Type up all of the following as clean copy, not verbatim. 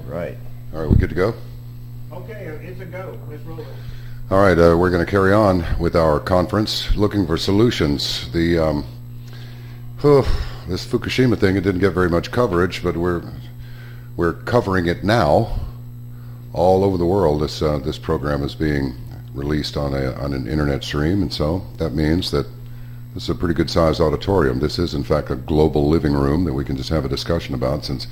right. All right, we good to go? Okay, it's a go. Let's roll it. All right, we're going to carry on with our conference, looking for solutions. This Fukushima thing, it didn't get very much coverage, but we're covering it now all over the world. This program is being released on an internet stream, and so that means that this is a pretty good-sized auditorium. This is, in fact, a global living room that we can just have a discussion about, since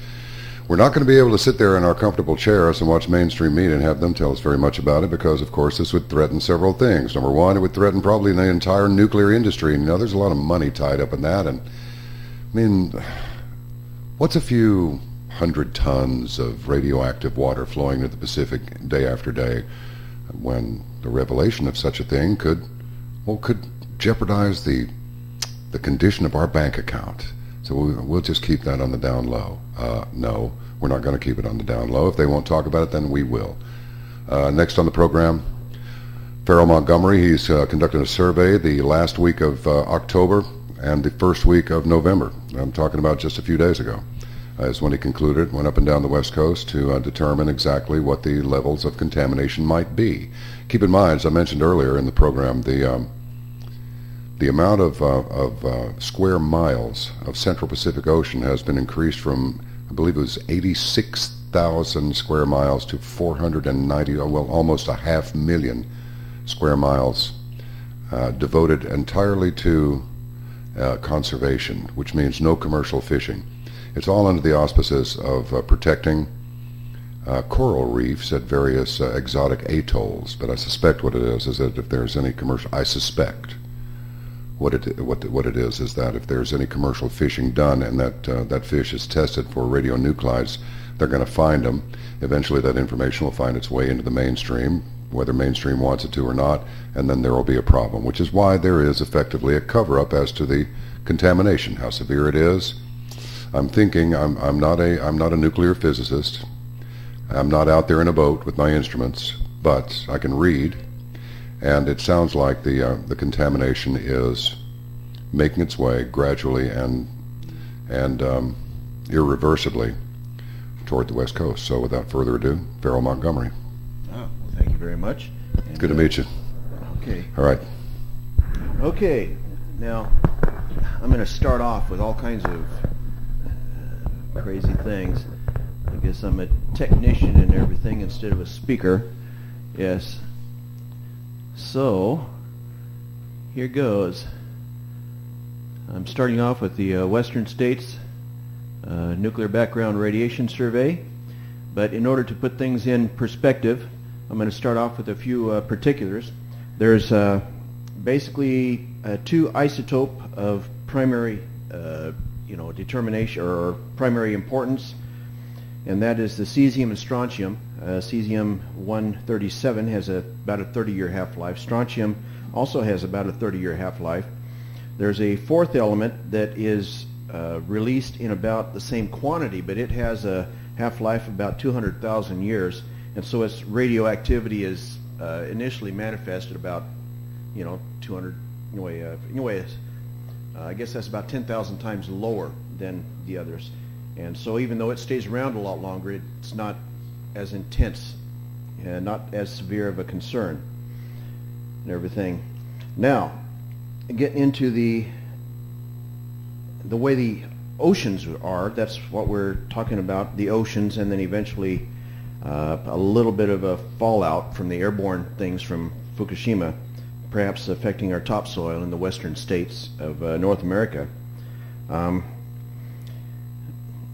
we're not going to be able to sit there in our comfortable chairs and watch mainstream media and have them tell us very much about it, because, of course, this would threaten several things. Number one, it would threaten probably the entire nuclear industry. And, there's a lot of money tied up in that. And, I mean, what's a few 100 tons of radioactive water flowing into the Pacific day after day, when the revelation of such a thing could jeopardize the condition of our bank account? So we'll just keep that on the down low. No, we're not going to keep it on the down low. If they won't talk about it, then we will. Next on the program, Farrell Montgomery. He's conducted a survey the last week of October and the first week of November. I'm talking about just a few days ago. Is when he concluded, went up and down the West Coast to determine exactly what the levels of contamination might be. Keep in mind, as I mentioned earlier in the program, the amount of square miles of Central Pacific Ocean has been increased from, I believe it was 86,000 square miles to 490, well, almost 500,000 square miles devoted entirely to conservation, which means no commercial fishing. It's all under the auspices of protecting coral reefs at various exotic atolls. But I suspect what it is that if there's any commercial, I suspect what it is that if there's any commercial fishing done and that fish is tested for radionuclides, they're going to find them. Eventually that information will find its way into the mainstream, whether mainstream wants it to or not, and then there will be a problem, which is why there is effectively a cover-up as to the contamination, how severe it is. I'm thinking, I'm not a nuclear physicist. I'm not out there in a boat with my instruments, but I can read, and it sounds like the contamination is making its way gradually and irreversibly toward the West Coast. So without further ado, Farrell Montgomery. Oh, well, thank you very much. It's good to meet you. Okay. All right. Okay. Now, I'm going to start off with all kinds of crazy things. I guess I'm a technician and everything instead of a speaker. Yes. So, here goes. I'm starting off with the Western States Nuclear Background Radiation Survey. But in order to put things in perspective, I'm going to start off with a few particulars. There's basically two isotope of primary determination or primary importance, and that is the cesium and strontium. Cesium-137 has about a 30-year half-life. Strontium also has about a 30-year half-life. There's a fourth element that is released in about the same quantity, but it has a half-life of about 200,000 years, and so its radioactivity is initially manifested about 200. I guess that's about 10,000 times lower than the others. And so even though it stays around a lot longer, it's not as intense and not as severe of a concern and everything. Now, getting into the way the oceans are, that's what we're talking about, the oceans, and then eventually a little bit of a fallout from the airborne things from Fukushima, perhaps affecting our topsoil in the western states of North America.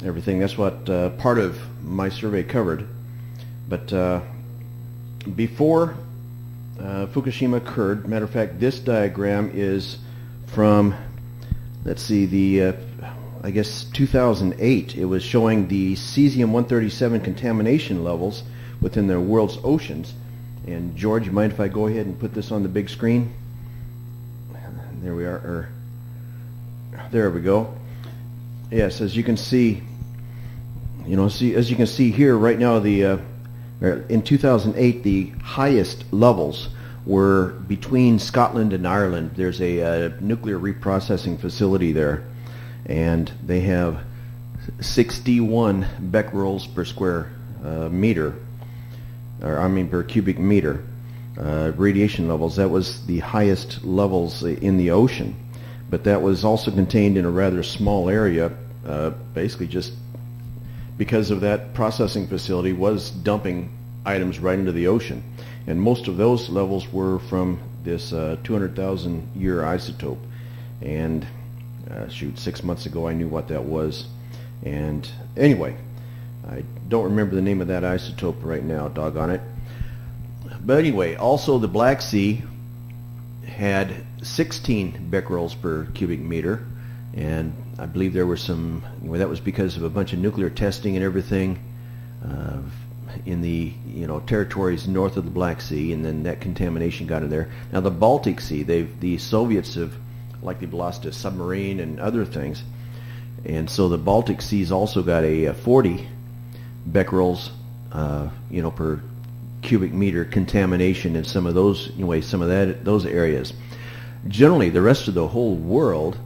Everything, that's what part of my survey covered. But before Fukushima occurred, matter of fact, this diagram is from, let's see, I guess 2008. It was showing the cesium-137 contamination levels within the world's oceans. And George, you mind if I go ahead and put this on the big screen? There we are. There we go. Yes, as you can see, as you can see here right now, in 2008, the highest levels were between Scotland and Ireland. There's a nuclear reprocessing facility there, and they have 61 becquerels per square meter, or I mean per cubic meter, radiation levels. That was the highest levels in the ocean, but that was also contained in a rather small area, basically just because of that processing facility was dumping items right into the ocean. And most of those levels were from this 200,000 year isotope. And shoot, 6 months ago I knew what that was. And anyway, I don't remember the name of that isotope right now, doggone it. But anyway, also the Black Sea had 16 becquerels per cubic meter, and I believe there were some, that was because of a bunch of nuclear testing and everything in the territories north of the Black Sea, and then that contamination got in there. Now the Baltic Sea, the Soviets have they've lost a submarine and other things, and so the Baltic Sea's also got a 40 becquerels per cubic meter contamination in some of those those areas. Generally, the rest of the whole world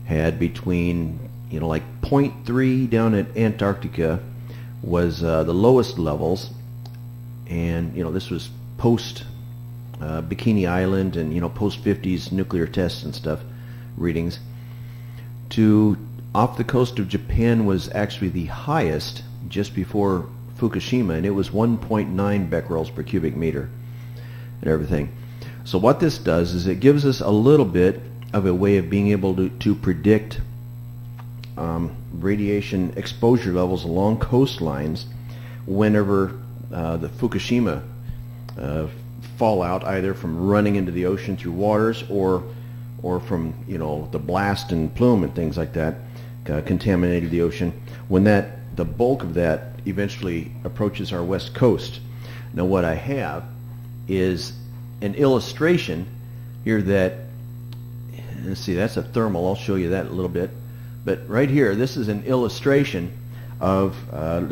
had between like 0.3 down at Antarctica was the lowest levels, and this was post Bikini Island and post 50s nuclear tests and stuff readings. To off the coast of Japan was actually the highest just before Fukushima, and it was 1.9 becquerels per cubic meter and everything. So what this does is it gives us a little bit of a way of being able to predict radiation exposure levels along coastlines whenever the Fukushima fallout, either from running into the ocean through waters or from the blast and plume and things like that contaminated the ocean, when the bulk of that eventually approaches our west coast. Now what I have is an illustration here that, let's see, that's a thermal, I'll show you that in a little bit, but right here this is an illustration of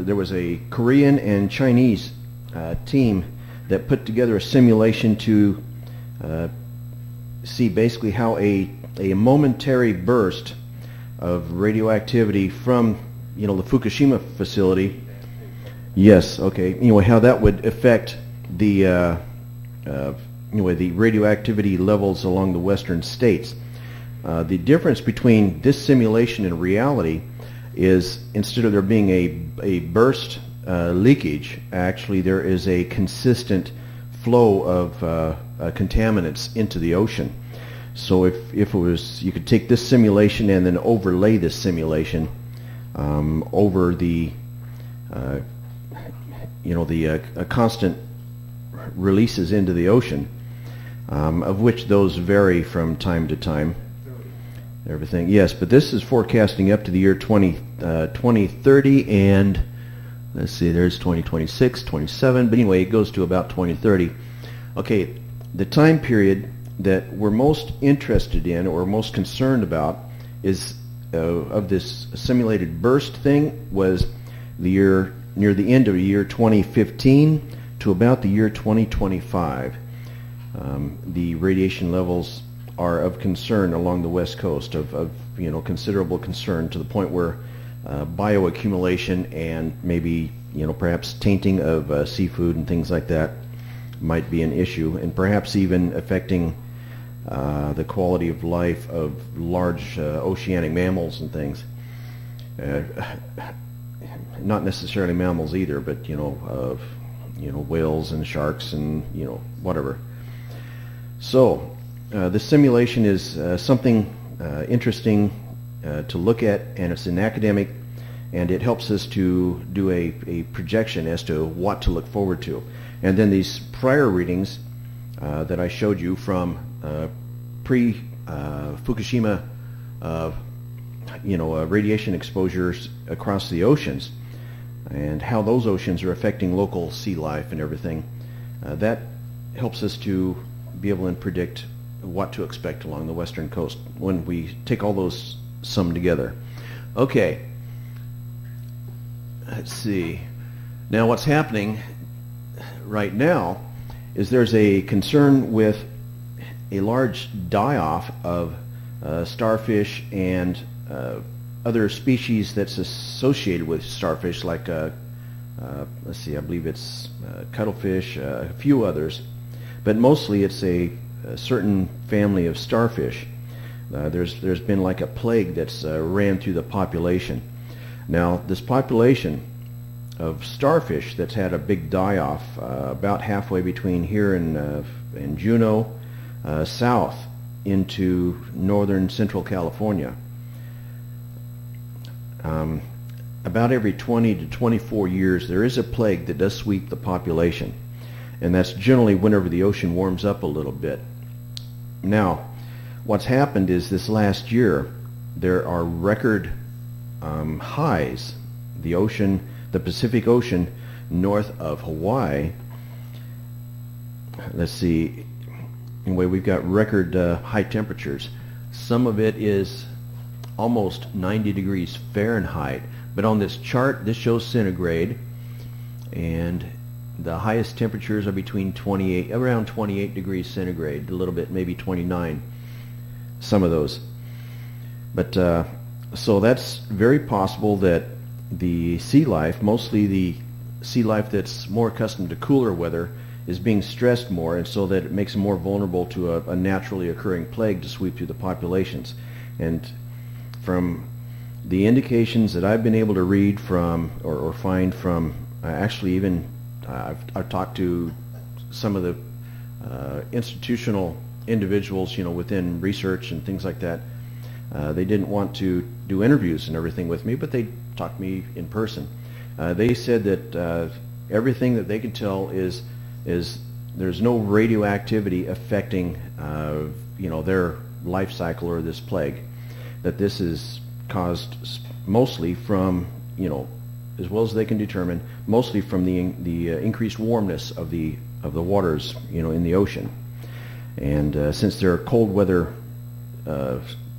there was a Korean and Chinese team that put together a simulation to see basically how a momentary burst of radioactivity from the Fukushima facility, yes, okay, anyway, how that would affect the the radioactivity levels along the western states. The difference between this simulation and reality is, instead of there being a burst leakage, actually there is a consistent flow of contaminants into the ocean. So if it was, you could take this simulation and then overlay this simulation over the constant releases into the ocean, of which those vary from time to time. Everything, yes, but this is forecasting up to the year 2030, and let's see, there's 2026, 27, but anyway, it goes to about 2030. Okay, the time period that we're most interested in or most concerned about is of this simulated burst thing was the year near the end of the year 2015 to about the year 2025. The radiation levels are of concern along the west coast, of considerable concern, to the point where bioaccumulation and maybe perhaps tainting of seafood and things like that might be an issue, and perhaps even affecting the quality of life of large oceanic mammals and things. Not necessarily mammals either, but whales and sharks and whatever. So this simulation is something interesting to look at, and it's an academic, and it helps us to do a projection as to what to look forward to. And then these prior readings that I showed you from pre-Fukushima radiation exposures across the oceans, and how those oceans are affecting local sea life and everything, that helps us to be able to predict what to expect along the western coast when we take all those summed together. Okay, let's see. Now what's happening right now is there's a concern with a large die-off of starfish and other species that's associated with starfish, like let's see, I believe it's cuttlefish, a few others, but mostly it's a certain family of starfish. There's been like a plague that's ran through the population. Now, this population of starfish that's had a big die-off about halfway between here and Juneau, south into northern central California. About every 20 to 24 years there is a plague that does sweep the population, and that's generally whenever the ocean warms up a little bit. Now, what's happened is this last year there are record highs. The Pacific Ocean north of Hawaii, let's see, anyway, we've got record high temperatures. Some of it is almost 90 degrees Fahrenheit, but on this chart this shows centigrade, and the highest temperatures are between around 28 degrees centigrade, a little bit, maybe 29, some of those. But so that's very possible that the sea life, mostly the sea life that's more accustomed to cooler weather, is being stressed more, and so that it makes them more vulnerable to a naturally occurring plague to sweep through the populations. And from the indications that I've been able to read from or find from, actually even I've talked to some of the institutional individuals, within research and things like that. They didn't want to do interviews and everything with me, but they talked to me in person. They said that everything that they can tell is there's no radioactivity affecting their life cycle or this plague. That this is caused mostly from, as well as they can determine, mostly from the increased warmness of the waters, in the ocean. And since they're cold weather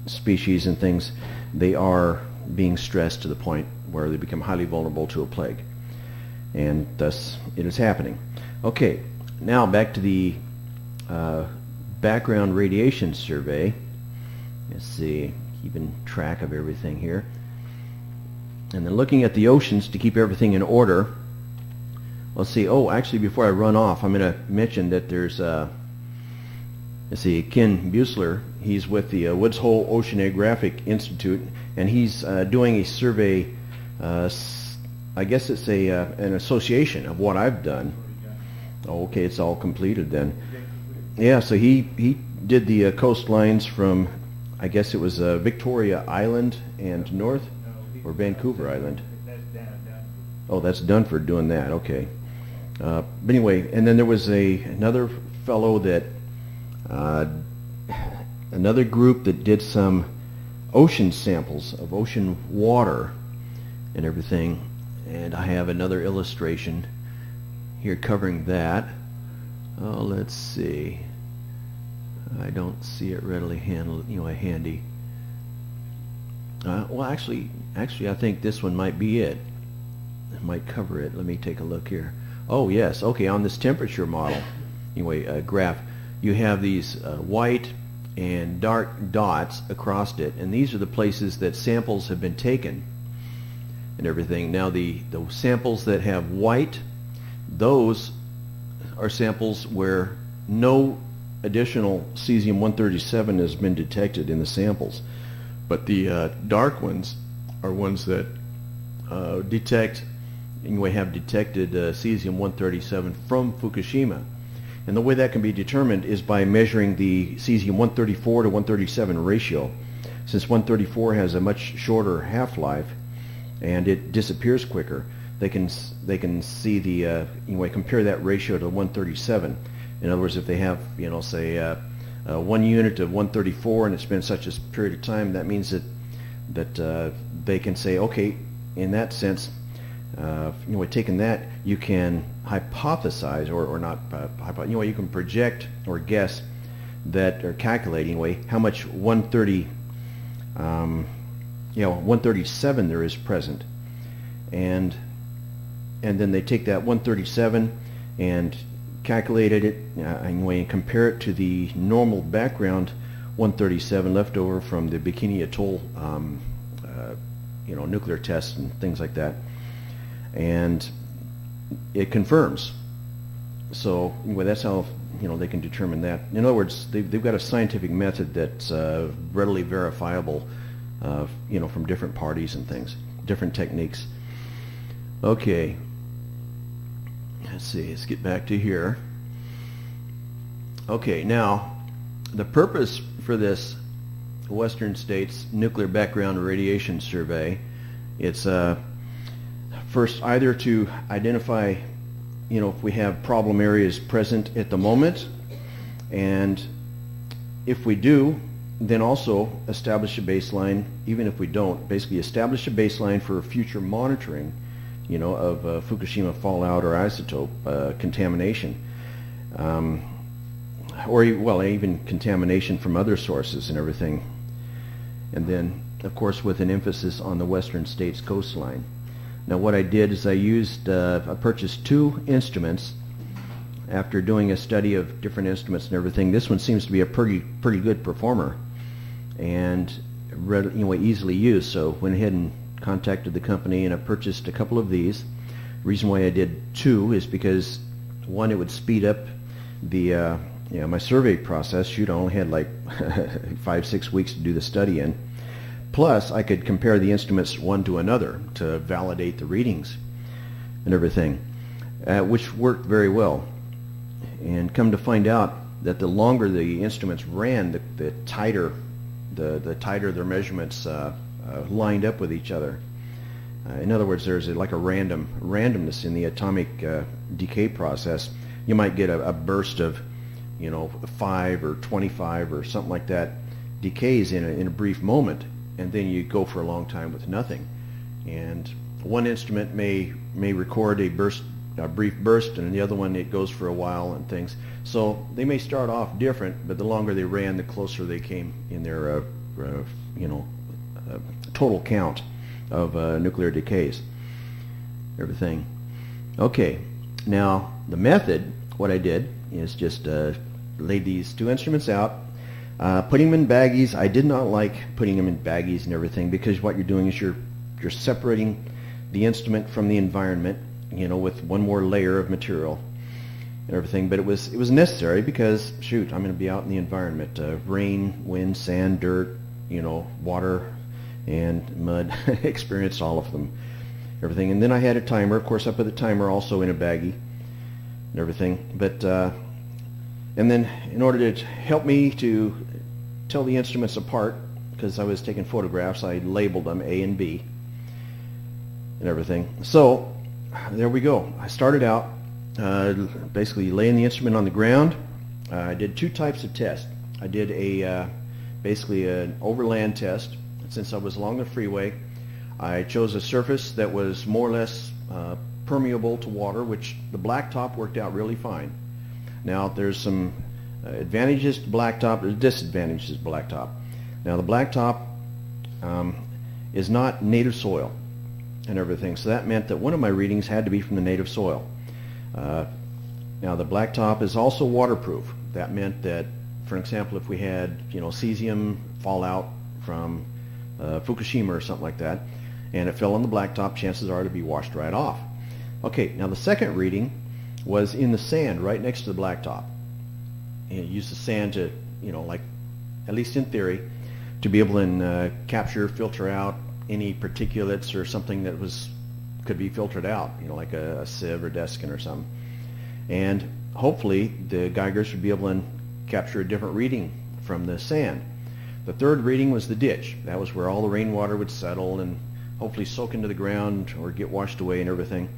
species and things, they are being stressed to the point where they become highly vulnerable to a plague, and thus it is happening. Okay, now back to the background radiation survey. Let's see, keeping track of everything here, and then looking at the oceans to keep everything in order. Let's see, actually before I run off, I'm going to mention that there's let's see, Ken Buesler. He's with the Woods Hole Oceanographic Institute, and he's doing a survey. I guess it's an association of what I've done. Okay, it's all completed then. Yeah, so he did the coastlines from, I guess it was Victoria Island and north, or Vancouver Island. Oh, that's Dunford doing that. Okay. But anyway, and then there was another fellow that. Another group that did some ocean samples of ocean water and everything, and I have another illustration here covering that. Let's see, I don't see it readily handy. Well, actually I think this one might be it. It might cover it. Let me take a look here. Oh yes, okay, on this temperature model, graph, you have these white and dark dots across it, and these are the places that samples have been taken and everything. Now the samples that have white, those are samples where no additional cesium-137 has been detected in the samples, but the dark ones are ones that have detected cesium-137 from Fukushima. And the way that can be determined is by measuring the cesium-134 to 137 ratio. Since 134 has a much shorter half-life and it disappears quicker, they can see the compare that ratio to 137. In other words, if they have say 1 unit of 134 and it's been such a period of time, that means that they can say, okay, in that sense, taking that, you can hypothesize or not you can project or guess that, or calculate anyway, how much 137 there is present, and then they take that 137 and calculate it and compare it to the normal background 137 left over from the Bikini Atoll nuclear tests and things like that. And it confirms. So well, that's how they can determine that. In other words, they've got a scientific method that's readily verifiable, from different parties and things, different techniques. Okay, let's see. Let's get back to here. Okay, now the purpose for this Western States Nuclear Background Radiation Survey, it's first either to identify if we have problem areas present at the moment, and if we do, then also establish a baseline. Even if we don't, basically establish a baseline for future monitoring of Fukushima fallout or isotope contamination, or even contamination from other sources and everything. And then, of course, with an emphasis on the Western States coastline. Now what I did is I purchased 2 instruments after doing a study of different instruments and everything. This one seems to be a pretty good performer and easily used, so went ahead and contacted the company, and I purchased a couple of these. The reason why I did 2 is because, one, it would speed up the my survey process. Shoot, I only had like 5-6 weeks to do the study in. Plus, I could compare the instruments one to another to validate the readings and everything, which worked very well. And come to find out that the longer the instruments ran, the tighter their measurements lined up with each other. In other words, there's like a randomness in the atomic decay process. You might get a burst of 5 or 25 or something like that decays in a brief moment, and then you go for a long time with nothing. And one instrument may record a brief burst, and the other one it goes for a while and things. So they may start off different, but the longer they ran, the closer they came in their total count of nuclear decays. Everything. Okay. Now the method, what I did is just laid these 2 instruments out. Putting them in baggies. I did not like putting them in baggies and everything, because what you're doing is you're separating the instrument from the environment, with one more layer of material and everything. But it was necessary because, shoot, I'm going to be out in the environment. Rain, wind, sand, dirt, water, and mud. Experienced all of them, everything. And then I had a timer. Of course, I put the timer also in a baggie and everything. But and then, in order to help me to tell the instruments apart, because I was taking photographs, I labeled them A and B and everything. So there we go. I started out basically laying the instrument on the ground. I did 2 types of tests. I did basically an overland test. Since I was along the freeway, I chose a surface that was more or less permeable to water, which the blacktop worked out really fine. Now there's some advantages to blacktop, there's disadvantages to blacktop. Now the blacktop is not native soil and everything, so that meant that one of my readings had to be from the native soil. Now the blacktop is also waterproof. That meant that, for example, if we had cesium fallout from Fukushima or something like that, and it fell on the blacktop, chances are to be washed right off. Okay, now the second reading was in the sand right next to the blacktop. And use the sand to, like, at least in theory, to be able to capture, filter out any particulates or something that could be filtered out, like a sieve or desiccant or something. And hopefully the Geigers would be able to capture a different reading from the sand. The third reading was the ditch. That was where all the rainwater would settle and hopefully soak into the ground or get washed away and everything.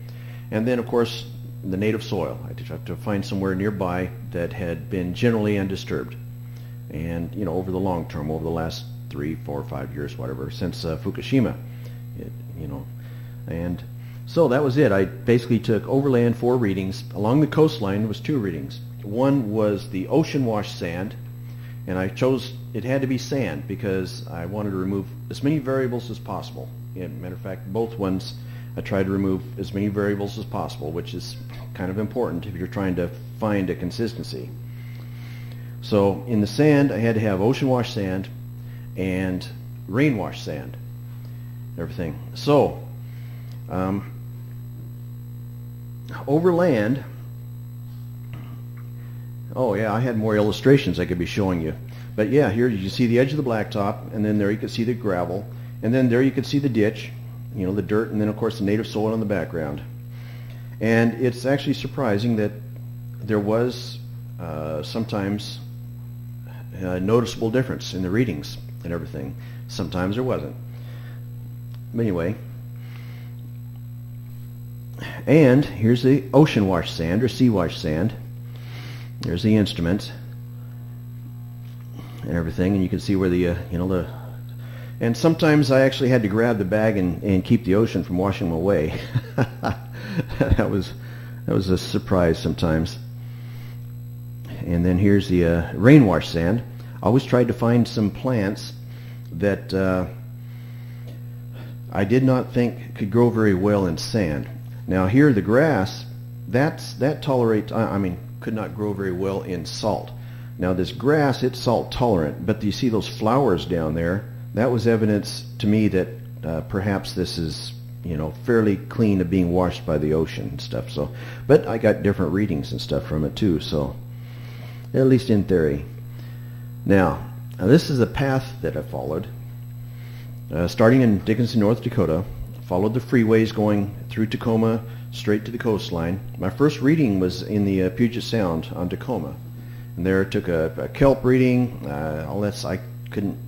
And then, of course, the native soil. I had to find somewhere nearby that had been generally undisturbed. And, over the long term, over the last 3, 4, 5 years, whatever, since Fukushima. And so that was it. I basically took overland 4 readings. Along the coastline was 2 readings. One was the ocean wash sand, and I chose, it had to be sand because I wanted to remove as many variables as possible. Matter of fact, both ones I tried to remove as many variables as possible, which is kind of important if you're trying to find a consistency. So in the sand, I had to have ocean wash sand and rain wash sand, everything. So over land, oh yeah, I had more illustrations I could be showing you. But yeah, here you see the edge of the blacktop, and then there you can see the gravel, and then there you can see the ditch, you know, the dirt, and then of course the native soil in the background. And it's actually surprising that there was sometimes a noticeable difference in the readings and everything. Sometimes there wasn't. But anyway, and here's the ocean wash sand or sea wash sand. There's the instrument and everything, and you can see where the you know, the, and sometimes I actually had to grab the bag and keep the ocean from washing them away. that was a surprise sometimes. And then here's the rain wash sand. I always tried to find some plants that I did not think could grow very well in sand. Now here the grass, that tolerates, I mean, could not grow very well in salt. Now this grass, it's salt tolerant, but you see those flowers down there? That was evidence to me that perhaps this is, you know, fairly clean of being washed by the ocean and stuff. So, but I got different readings and stuff from it too, so at least in theory. Now this is the path that I followed. Starting in Dickinson, North Dakota, followed the freeways going through Tacoma straight to the coastline. My first reading was in the Puget Sound on Tacoma, and there I took a kelp reading. All that's I couldn't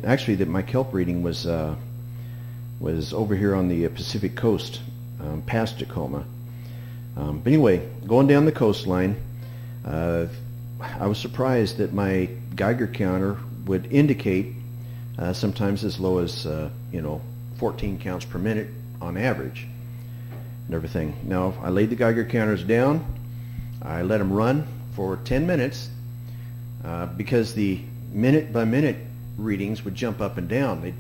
actually. That my kelp reading was over here on the Pacific coast, past Tacoma. But anyway, going down the coastline, I was surprised that my Geiger counter would indicate sometimes as low as 14 counts per minute on average and everything. Now I laid the Geiger counters down, I let them run for 10 minutes because the minute by minute readings would jump up and down. They'd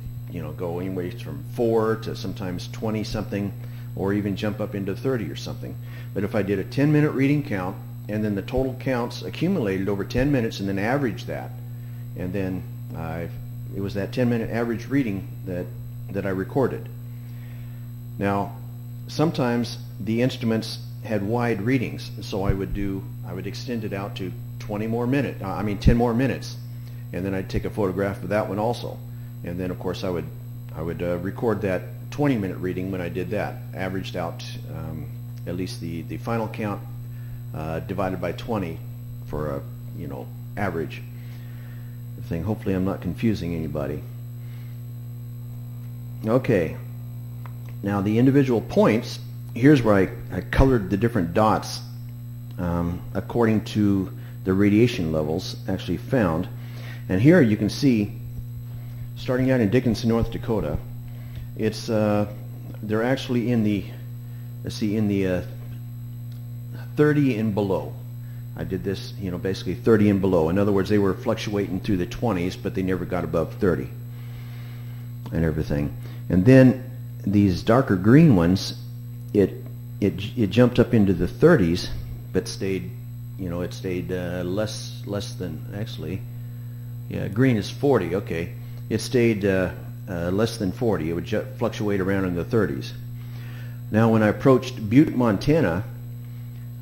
go anywhere from 4 to sometimes 20 something, or even jump up into 30 or something. But if I did a 10-minute reading count and then the total counts accumulated over 10 minutes and then averaged that, and then it was that 10-minute average reading that I recorded. Now sometimes the instruments had wide readings, so I would extend it out to 10 more minutes, and then I'd take a photograph of that one also, and then of course I would record that 20-minute reading when I did that, averaged out at least the final count divided by 20 for a average thing. Hopefully I'm not confusing anybody. Okay, now the individual points, here's where I colored the different dots according to the radiation levels actually found. And here you can see, starting out in Dickinson, North Dakota, it's they're actually in the 30 and below. I did this, basically 30 and below. In other words, they were fluctuating through the 20s, but they never got above 30 and everything. And then these darker green ones, it jumped up into the 30s, but stayed, it stayed less than, actually, yeah, green is 40. Okay, it stayed less than 40. It would fluctuate around in the 30s. Now, when I approached Butte, Montana,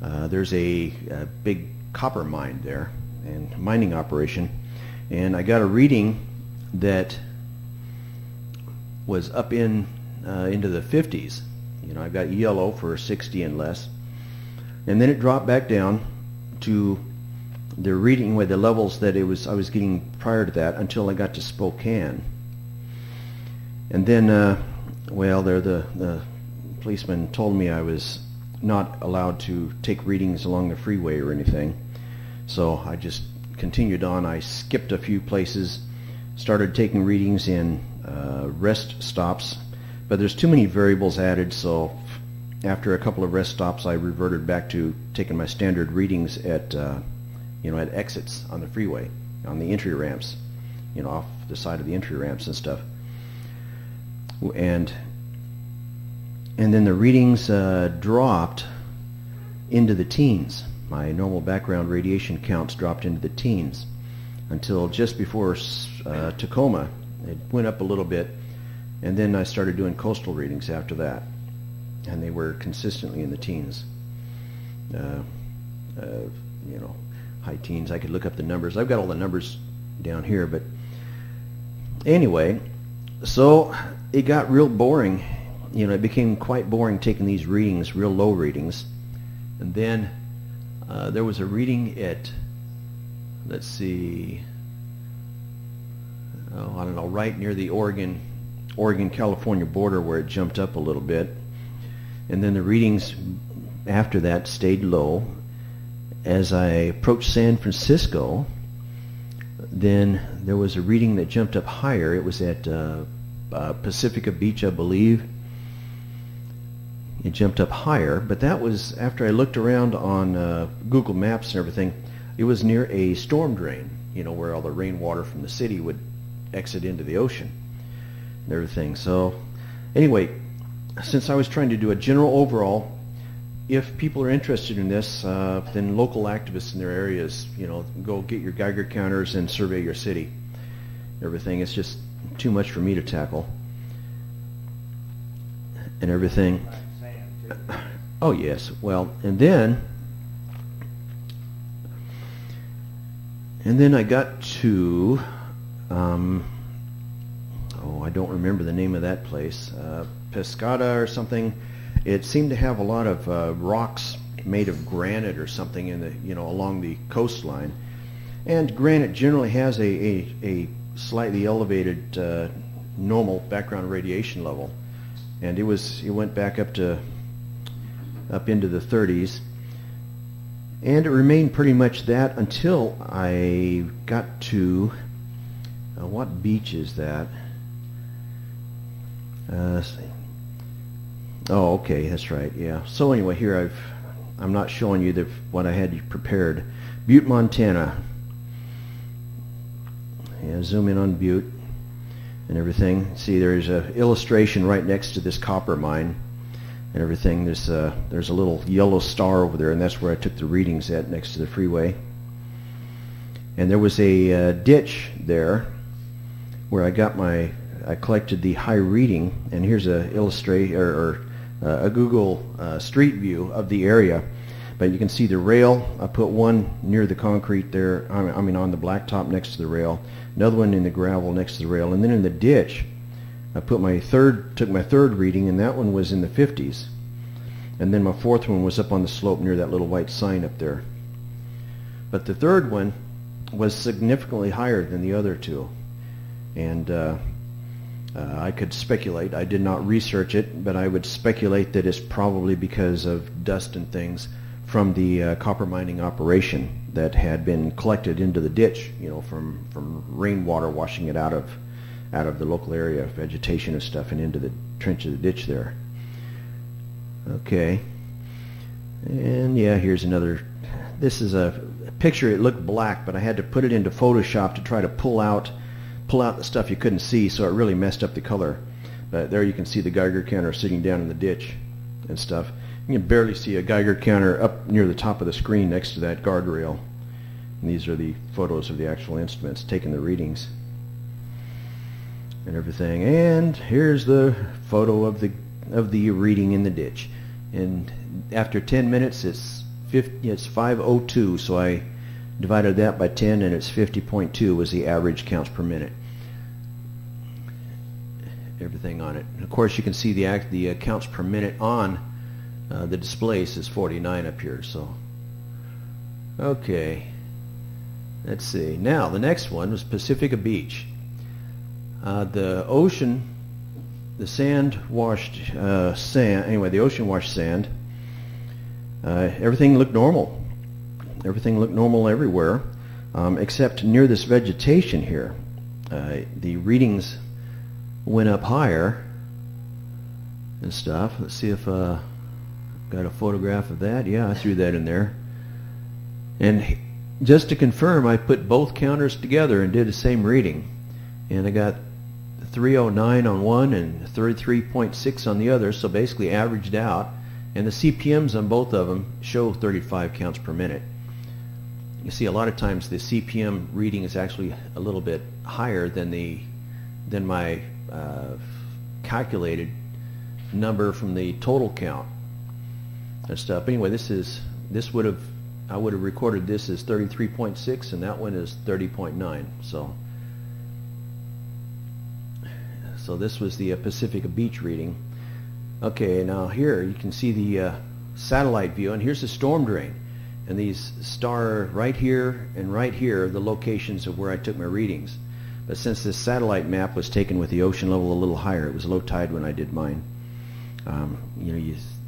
there's a big copper mine there and mining operation, and I got a reading that was up into the 50s. I got yellow for 60 and less, and then it dropped back down to the reading with the levels that I was getting prior to that until I got to Spokane. And then the policeman told me I was not allowed to take readings along the freeway or anything, so I just continued on. I skipped a few places, started taking readings in rest stops, but there's too many variables added, so after a couple of rest stops I reverted back to taking my standard readings at at exits on the freeway, on the entry ramps, off the side of the entry ramps and stuff. And then the readings dropped into the teens. My normal background radiation counts dropped into the teens until just before Tacoma. It went up a little bit, and then I started doing coastal readings after that. and they were consistently in the teens. You know, high teens. I could look up the numbers. I've got all the numbers down here, but anyway, so it got real boring. You know, it became quite boring taking these readings, real low readings. And then there was a reading at, let's see, oh, I don't know, right near the Oregon-California border, where it jumped up a little bit. And then the readings after that stayed low. As I approached San Francisco, then there was a reading that jumped up higher. It was at Pacifica Beach, I believe. It jumped up higher, but that was after I looked around on Google Maps and everything. It was near a storm drain, you know, where all the rainwater from the city would exit into the ocean and everything. So anyway, since I was trying to do a general overall, if people are interested in this, then local activists in their areas, you know, go get your Geiger counters and survey your city. Everything. It's just too much for me to tackle. And everything. Oh yes. Well, and then I got to oh, I don't remember the name of that place. Pescada or something. It seemed to have a lot of rocks made of granite or something in the, you know, along the coastline. And granite generally has a slightly elevated normal background radiation level, and it went back up into the 30s, and it remained pretty much that until I got to what beach is that? Oh, okay, that's right. Yeah. So anyway, here I'm not showing you what I had prepared. Butte, Montana. Yeah, zoom in on Butte and everything. See, there's an illustration right next to this copper mine and everything. There's a little yellow star over there, and that's where I took the readings at, next to the freeway. And there was a ditch there where I collected the high reading, and here's a a Google Street View of the area. But you can see the rail. I put one near the concrete there, I mean on the blacktop next to the rail, another one in the gravel next to the rail, and then in the ditch I took my third reading, and that one was in the 50s. And then my fourth one was up on the slope near that little white sign up there. But the third one was significantly higher than the other two. And I could speculate. I did not research it, but I would speculate that it's probably because of dust and things from the copper mining operation that had been collected into the ditch, you know, from rainwater washing it out of the local area, vegetation and stuff, and into the trench of the ditch there. Okay. And yeah, here's another. This is a picture. It looked black, but I had to put it into Photoshop to try to pull out the stuff you couldn't see, so it really messed up the color. But there you can see the Geiger counter sitting down in the ditch and stuff. You can barely see a Geiger counter up near the top of the screen next to that guardrail. And these are the photos of the actual instruments taking the readings and everything. And here's the photo of the reading in the ditch. And after 10 minutes, it's 5:02. So I divided that by 10, and it's 50.2 was the average counts per minute. Everything on it. And of course, you can see the counts per minute on the display says 49 up here. So, okay. Let's see. Now, the next one was Pacifica Beach. The ocean, the sand washed sand. Anyway, the ocean washed sand. Everything looked normal. Everything looked normal everywhere, except near this vegetation here. The readings went up higher and stuff. Let's see if got a photograph of that. Yeah, I threw that in there. And just to confirm, I put both counters together and did the same reading. And I got 309 on one and 33.6 on the other, so basically averaged out. And the CPMs on both of them show 35 counts per minute. You see, a lot of times the CPM reading is actually a little bit higher than my calculated number from the total count and stuff. Anyway, I would have recorded this as 33.6, and that one is 30.9. So this was the Pacific Beach reading. Okay, now here you can see the satellite view, and here's the storm drain. And these star right here and right here are the locations of where I took my readings. But since this satellite map was taken with the ocean level a little higher, it was low tide when I did mine.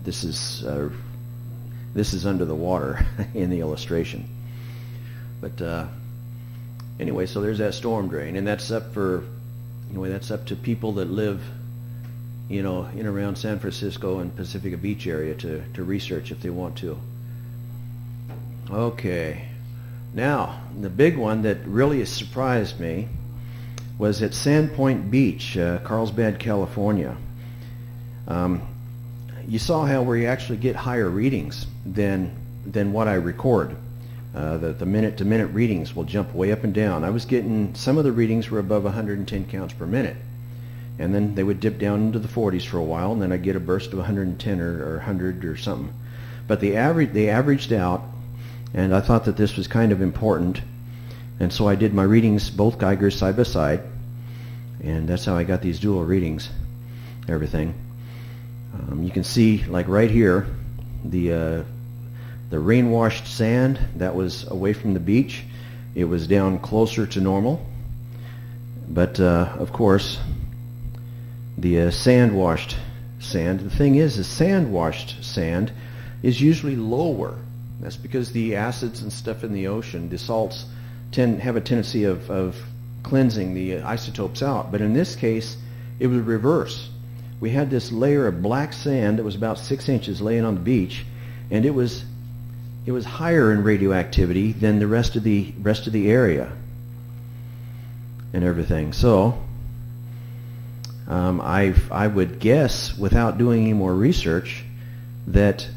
This is under the water in the illustration. But anyway, so there's that storm drain, and that's up for, that's up to people that live, in around San Francisco and Pacific Beach area to research if they want to. Okay, now the big one that really surprised me was at Sandpoint Beach, Carlsbad, California. You saw how we actually get higher readings than what I record. The minute-to-minute readings will jump way up and down. I was getting, some of the readings were above 110 counts per minute, and then they would dip down into the 40s for a while, and then I'd get a burst of 110 or 100 or something. But they averaged out, and I thought that this was kind of important, and so I did my readings, both Geigers side by side, and that's how I got these dual readings, everything. You can see, like right here, the rain-washed sand that was away from the beach, it was down closer to normal. But of course, the sand-washed sand, the thing is sand-washed sand is usually lower. That's because the acids and stuff in the ocean, the salts, have a tendency of cleansing the isotopes out. But in this case, it was reverse. We had this layer of black sand that was about 6 inches laying on the beach, and it was higher in radioactivity than the rest of the area and everything. So I would guess, without doing any more research, that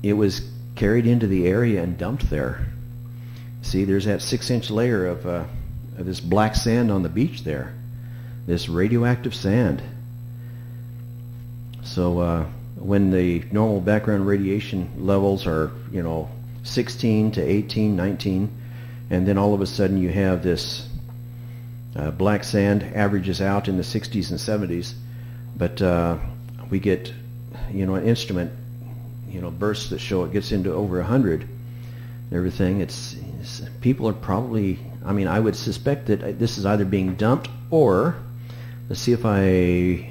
it was carried into the area and dumped there. See, there's that 6-inch layer of this black sand on the beach there, this radioactive sand. So when the normal background radiation levels are, 16 to 18, 19, and then all of a sudden you have this black sand averages out in the 60s and 70s, but we get, an instrument, bursts that show it gets into over 100 and everything. It's people are probably, I would suspect that this is either being dumped, or let's see if I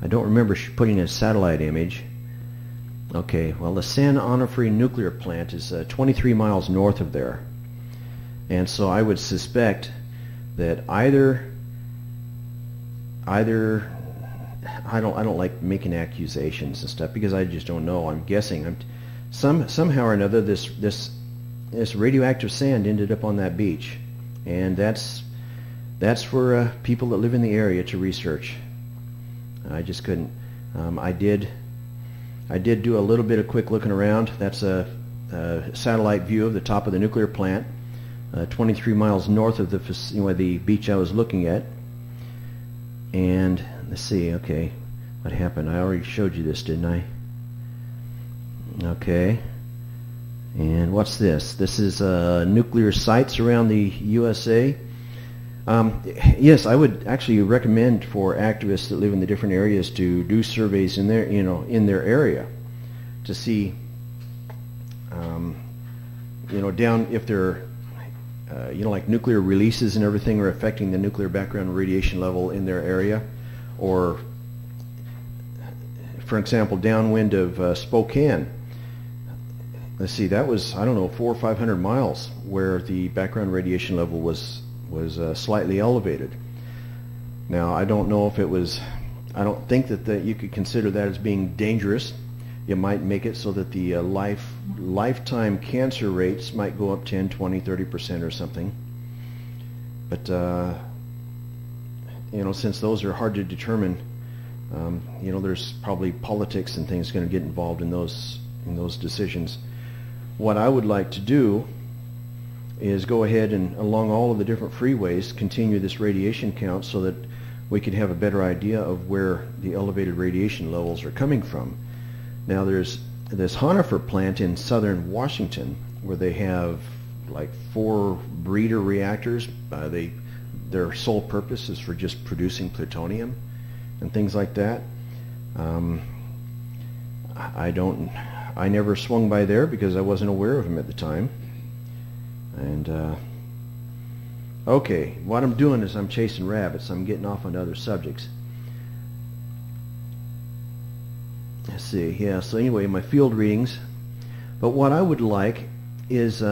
don't remember putting a satellite image. Okay, well, the San Onofre nuclear plant is 23 miles north of there, and so I would suspect that either I don't like making accusations and stuff because I just don't know. I'm guessing. Somehow or another this radioactive sand ended up on that beach, and that's for people that live in the area to research. I just couldn't. I did do a little bit of quick looking around. That's a satellite view of the top of the nuclear plant, 23 miles north of the beach I was looking at. And let's see, okay, what happened? I already showed you this, didn't I? Okay. And what's this? This is nuclear sites around the USA. Yes, I would actually recommend for activists that live in the different areas to do surveys in their, in their area, to see, down if they're, like nuclear releases and everything are affecting the nuclear background radiation level in their area, or, for example, downwind of Spokane. Let's see, that was, 400 or 500 miles where the background radiation level was slightly elevated. Now, I don't know if it was, I don't think that you could consider that as being dangerous. It might make it so that the lifetime cancer rates might go up 10, 20, 30% or something. But, since those are hard to determine, there's probably politics and things going to get involved in those decisions. What I would like to do is go ahead and along all of the different freeways continue this radiation count so that we could have a better idea of where the elevated radiation levels are coming from. Now there's this Honifer plant in southern Washington where they have like 4 breeder reactors. Their sole purpose is for just producing plutonium and things like that. I never swung by there because I wasn't aware of them at the time. And okay, what I'm doing is I'm chasing rabbits. I'm getting off on other subjects. Let's see, yeah, so anyway, my field readings. But what I would like is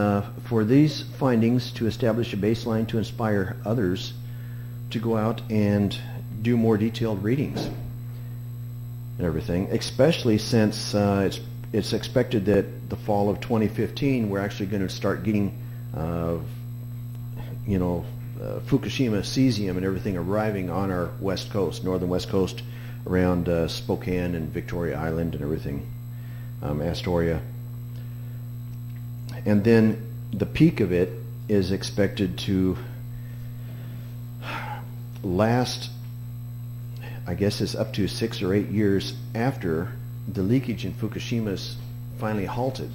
for these findings to establish a baseline to inspire others to go out and do more detailed readings and everything, especially since it's expected that the fall of 2015 we're actually going to start getting Fukushima cesium and everything arriving on our west coast, northern west coast, around Spokane and Victoria Island and everything, Astoria. And then the peak of it is expected to last, I guess it's up to 6 or 8 years after the leakage in Fukushima is finally halted.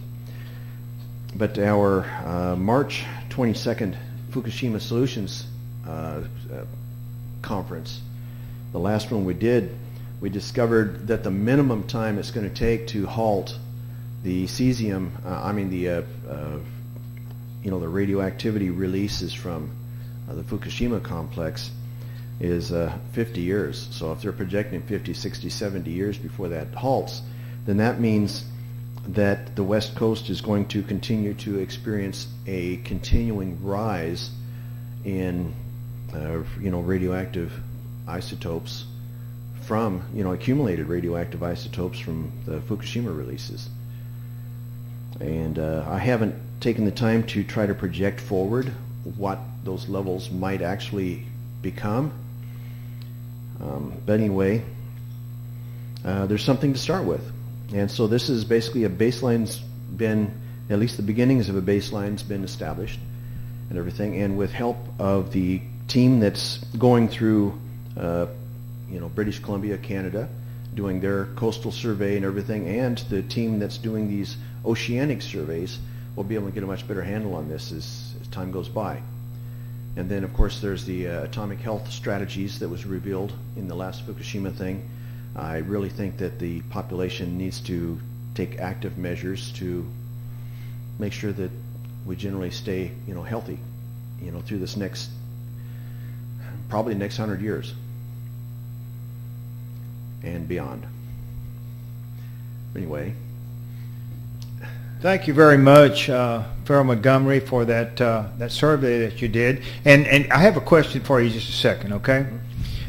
But our March 22nd Fukushima Solutions conference, the last one we did, we discovered that the minimum time it's going to take to halt the cesium, the radioactivity releases from the Fukushima complex is 50 years. So if they're projecting 50, 60, 70 years before that halts, then that means that the West Coast is going to continue to experience a continuing rise in radioactive isotopes from, accumulated radioactive isotopes from the Fukushima releases. And I haven't taken the time to try to project forward what those levels might actually become. But anyway, there's something to start with. And so this is basically a baseline's been, at least the beginnings of a baseline's been established and everything. And with help of the team that's going through, British Columbia, Canada, doing their coastal survey and everything, and the team that's doing these oceanic surveys, we'll be able to get a much better handle on this as time goes by. And then, of course, there's the atomic health strategies that was revealed in the last Fukushima thing. I really think that the population needs to take active measures to make sure that we generally stay, healthy, through this probably next 100 years and beyond. Anyway. Thank you very much, Farrell Montgomery, for that survey that you did. And I have a question for you, just a second, okay?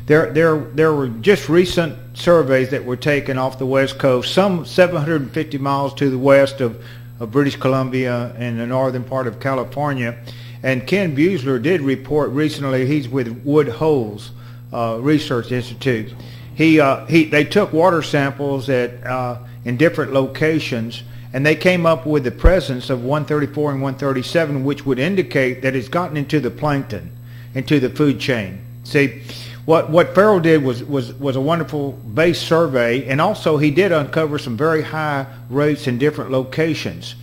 There were just recent surveys that were taken off the West Coast, some 750 miles to the west of British Columbia and the northern part of California. And Ken Buesler did report recently, he's with Wood Holes Research Institute. They took water samples in different locations, and they came up with the presence of 134 and 137, which would indicate that it's gotten into the plankton, into the food chain. See, what Farrell did was a wonderful base survey, and also he did uncover some very high rates in different locations.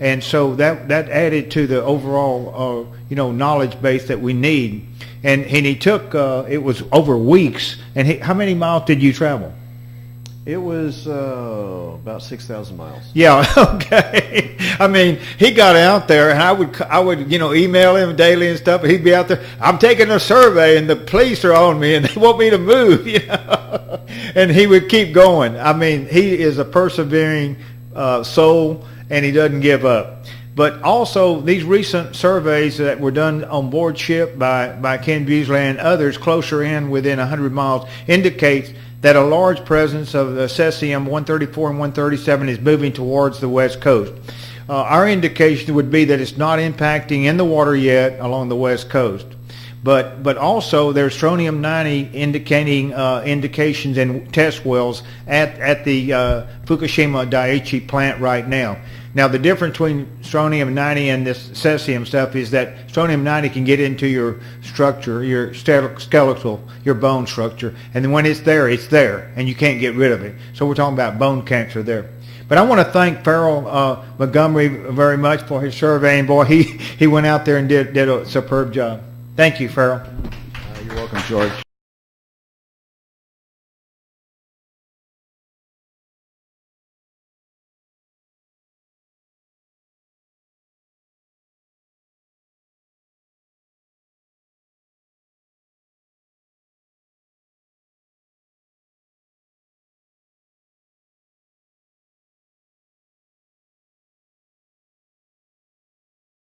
And so that added to the overall knowledge base that we need. And he took it was over weeks. And how many miles did you travel? It was about 6,000 miles. Yeah, okay. I mean, he got out there, and I would email him daily and stuff. And he'd be out there. I'm taking a survey, and the police are on me, and they want me to move. And he would keep going. I mean, he is a persevering soul, and he doesn't give up. But also, these recent surveys that were done on board ship by Ken Buesler and others closer in within 100 miles indicates that a large presence of the cesium-134 and 137 is moving towards the West Coast. Our indication would be that it's not impacting in the water yet along the West Coast. but also there's strontium-90 indicating indications in test wells at the Fukushima Daiichi plant right now. Now the difference between strontium-90 and this cesium stuff is that strontium-90 can get into your structure, your skeletal, your bone structure, and then when it's there, and you can't get rid of it. So we're talking about bone cancer there. But I want to thank Farrell Montgomery very much for his survey, and boy, he went out there and did a superb job. Thank you, Farrell. You're welcome, George.